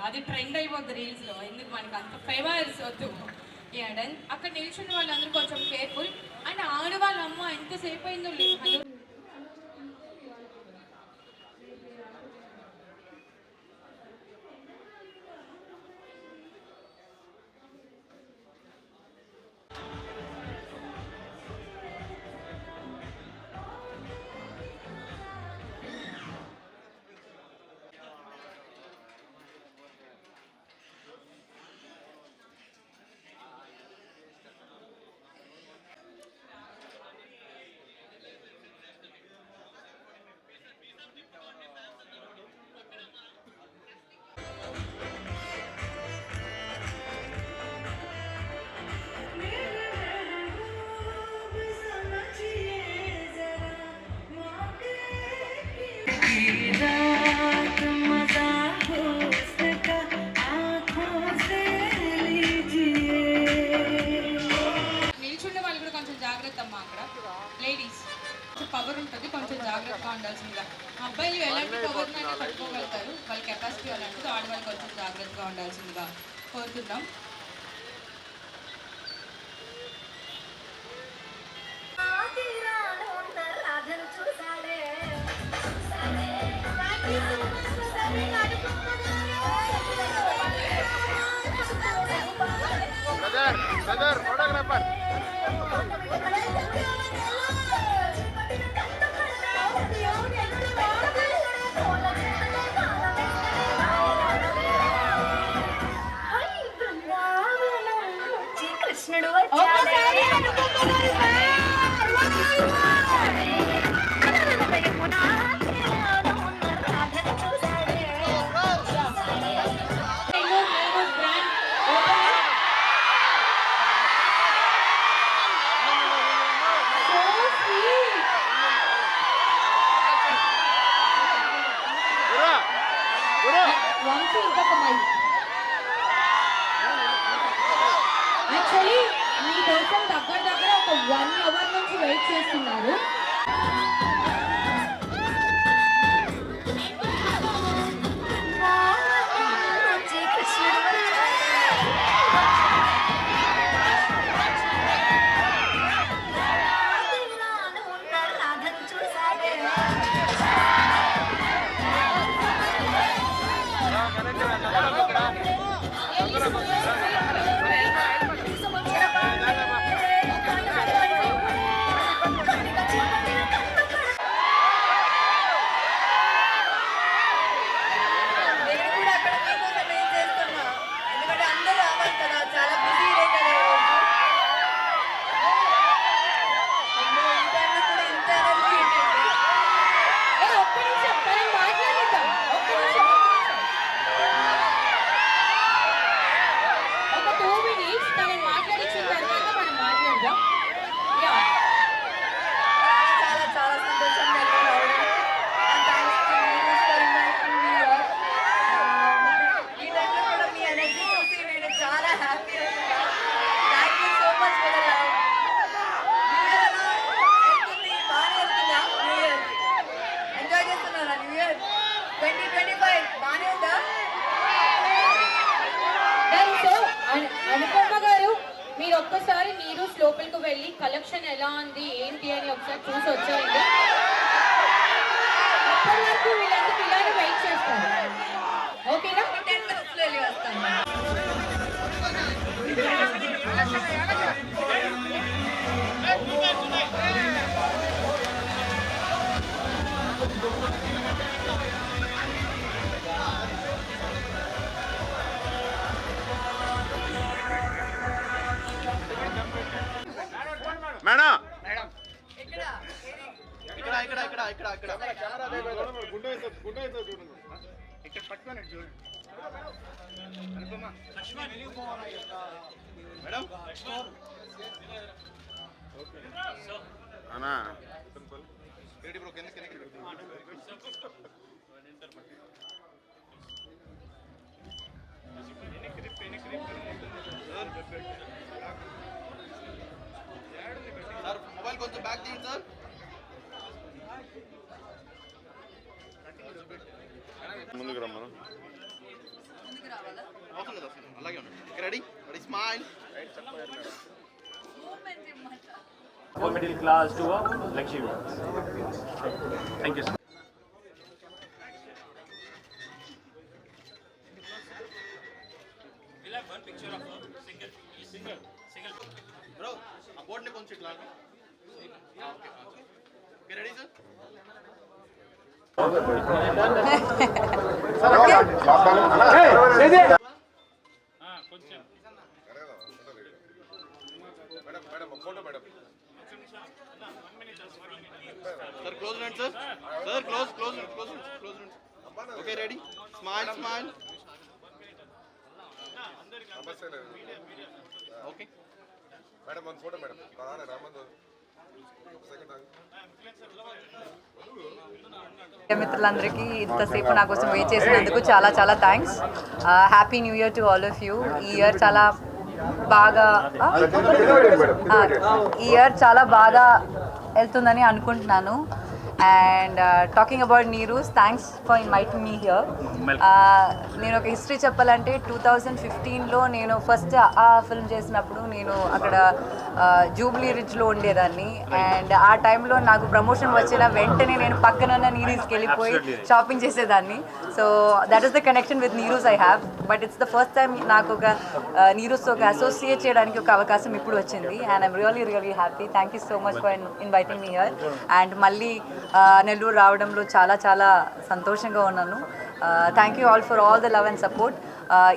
అది ట్రెండ్ అయిపోద్ది రీల్స్లో. ఎందుకు మనకు అంత ఫేమస్ వద్దు. అక్కడ నిల్చున్న వాళ్ళందరూ కొంచెం కేర్ఫుల్. అండ్ ఆడవాళ్ళ అమ్మ ఎంతసేపు అయిందో లేదు. లేడీస్ పవర్ ఉంటుంది, కొంచెం జాగ్రత్తగా ఉండాల్సిందిగా. అబ్బాయిలు ఎలాంటి పవర్నైనా పట్టుకోగలుగుతారు, వాళ్ళ కెపాసిటీ అలాంటిది. ఆడవాళ్ళు కొంచెం జాగ్రత్తగా ఉండాల్సిందిగా కోరుతున్నాం. ఫోటోగ్రాఫర్ కృష్ణుడు యాక్చువల్లీ మీకోసం దగ్గర ఒక 1 hour నుంచి వెయిట్ చేస్తున్నారు. అనుపమ గారు, మీరు ఒక్కసారి మీరు లోపలికి వెళ్ళి కలెక్షన్ ఎలా ఉంది ఏంటి అని ఒకసారి చూసి వచ్చారండి. అప్పటి వరకు వీళ్ళందరూ ఇలానే వెయిట్ చేస్తారు. ఓకేనా? 10 minutes వెళ్ళి వస్తాను. మేడం ఇక్కడ పట్టుకోండి చూడండి. మేడం అన్నా బ్రో కింద సార్ మొబైల్ కొంచెం బ్యాక్ తీయండి సార్. ముందుకు రమ్మను. అవుతుంది కదా అలాగే ఉండండి. Ready ready smile. For middle class to a luxury. Thank you, sir. We'll have one picture of a single. Bro ఆ బోర్డ్ని కొంచెం ఇట్లా ఓకే ఓకే రెడీ సార్. కొంచెం సార్ క్లోజ్ రండి సార్. సార్ క్లోజ్ రండి. Okay ready smile smile. Okay madam one photo madam. రామందు మిత్రులందరికీ ఇంతసేపు నా కోసం వెయిట్ చేసినందుకు చాలా చాలా thanks. Happy new year to all of you. ఈ ఇయర్ చాలా బాగా వెళ్తుందని అనుకుంటున్నాను. And talking about Neeru's, thanks for inviting me here. నేను ఒక హిస్టరీ చెప్పాలంటే 2015లో నేను ఫస్ట్ ఆ ఫిల్మ్ చేసినప్పుడు నేను అక్కడ జూబ్లీ రిడ్జ్లో ఉండేదాన్ని. అండ్ ఆ టైంలో నాకు ప్రమోషన్ వచ్చిన వెంటనే నేను పక్కనున్న నీరూస్కి వెళ్ళిపోయి షాపింగ్ చేసేదాన్ని. So that is the connection with Neeru's I have. But it's the first time నాకు ఒక నీరూస్తో ఒక అసోసియేట్ చేయడానికి ఒక అవకాశం ఇప్పుడు వచ్చింది. And I'm really happy. Thank you so much for inviting me here. And మళ్ళీ నెల్లూరు రావడంలో చాలా చాలా సంతోషంగా ఉన్నాను. Thank you all for all the love and support.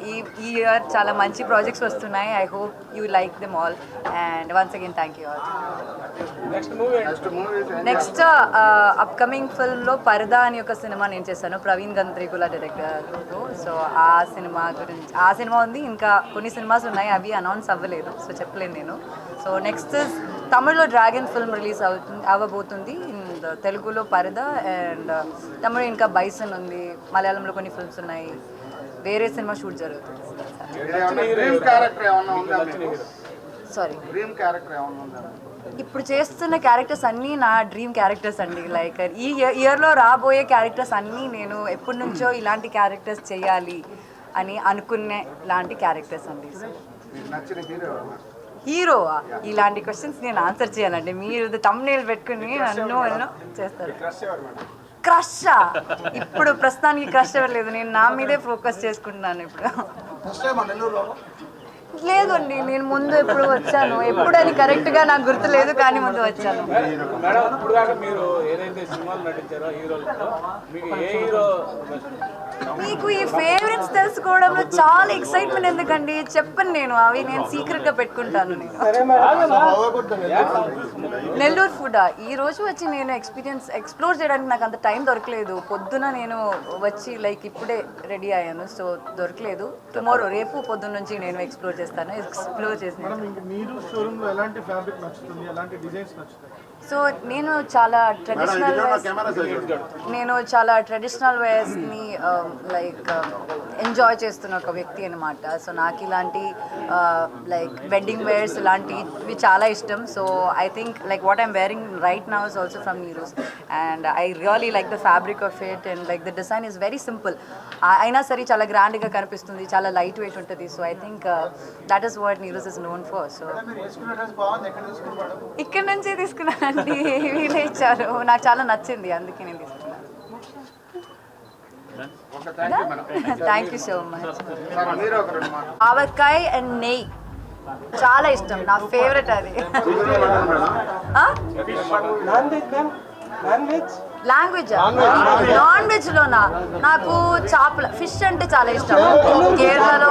ఈ ఇయర్ చాలా మంచి ప్రాజెక్ట్స్ వస్తున్నాయి. I hope you like them all. And once again thank you all. Next upcoming ఫిల్మ్లో పరదా అని ఒక సినిమా నేను చేశాను, ప్రవీణ్ గంత్రికుల డైరెక్టర్తో. సో ఆ సినిమా ఉంది. ఇంకా కొన్ని సినిమాస్ ఉన్నాయి, అవి అనౌన్స్ అవ్వలేదు, సో చెప్పలేను నేను. సో నెక్స్ట్ తమిళ్లో డ్రాగన్ ఫిల్మ్ రిలీజ్ అవ్వబోతుంది. తెలుగులో పరదా అండ్ తమిళ ఇంకా బైసన్ ఉంది. మలయాళంలో కొన్ని ఫిల్మ్స్ ఉన్నాయి. వేరే సినిమా షూట్ జరుగుతుంది. సారీ, ఇప్పుడు చేస్తున్న క్యారెక్టర్స్ అన్నీ నా డ్రీమ్ క్యారెక్టర్స్ అండి. లైక్ ఈ ఇయర్లో రాబోయే క్యారెక్టర్స్ అన్నీ నేను ఎప్పటి నుంచో ఇలాంటి క్యారెక్టర్స్ చేయాలి అని అనుకునే లాంటి క్యారెక్టర్స్ అండి. హీరోవా? ఇలాంటి క్వశ్చన్స్ నేను ఆన్సర్ చేయాలండి. మీరు తమ్నేల్ పెట్టుకుని నన్ను చేస్తారు. క్రషా? ఇప్పుడు ప్రస్తుతానికి క్రష్ ఎవరు లేదు. నేను నా మీదే ఫోకస్ చేసుకుంటున్నాను ఇప్పుడు. లేదండి, నేను ముందు ఎప్పుడు వచ్చాను, ఎప్పుడని కరెక్ట్గా నాకు గుర్తులేదు, కానీ ముందు వచ్చాను. మీకు ఈ ఫేవరెట్స్ తెలుసుకోవడంలో చాలా ఎక్సైట్మెంట్ ఎందుకండి? చెప్పను నేను, అవి నేను సీక్రెట్గా పెట్టుకుంటాను. నేను నెల్లూరు ఫుడ్ ఈ రోజు వచ్చి నేను ఎక్స్ప్లోర్ చేయడానికి నాకు అంత టైం దొరకలేదు. పొద్దున నేను వచ్చి లైక్ ఇప్పుడే రెడీ అయ్యాను, సో దొరకలేదు. టుమారో రేపు పొద్దున్న నుంచి నేను ఎక్స్ప్లోర్ చేసి సో నేను చాలా ట్రెడిషనల్ వేస్ని లైక్ ఎంజాయ్ చేస్తున్న ఒక వ్యక్తి అనమాట. సో నాకు ఇలాంటి లైక్ వెడ్డింగ్ వేర్స్ ఇలాంటివి చాలా ఇష్టం. So I think like what I'm wearing right now is also from Neeru's. And I really like the fabric of it. And like the design is very simple, అయినా సరే చాలా గ్రాండ్గా కనిపిస్తుంది, చాలా లైట్ వెయిట్ ఉంటుంది. So I think that is what Neeru's is known for. So ఇక్కడ నుంచే తీసుకున్నానండి, వీళ్ళే ఇచ్చారు, నాకు చాలా నచ్చింది, అందుకే నేను తీసుకున్నాను. Thank you so much. Avakaya and నెయ్యి చాలా ఇష్టం, నా ఫేవరెట్ అది. లాంగ్వేజ్ నాన్ వెజ్లోనా? నాకు ఫిష్ అంటే చాలా ఇష్టం. కేరళలో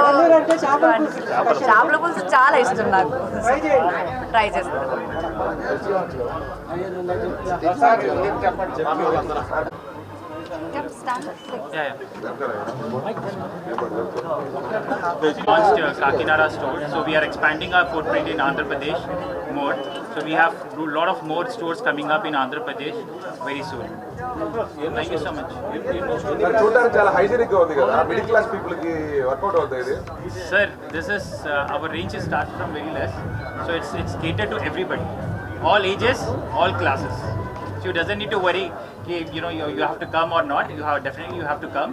చేపల పులుసు చాలా ఇష్టం నాకు, ట్రై చేస్తాను. Launched Kakinada store, so we are expanding our footprint in Andhra Pradesh more. So we have a lot of more stores coming up in Andhra Pradesh very soon. Thank you so much. చూడడానికి చాలా hygienic గా ఉంది కదా, middle class people కి work out అవుతుంది ఇది. Sir, this is our range starts from very less, so it's catered to everybody, all ages, all classes. So you doesn't need to worry, you have to come or not. Definitely you have to come.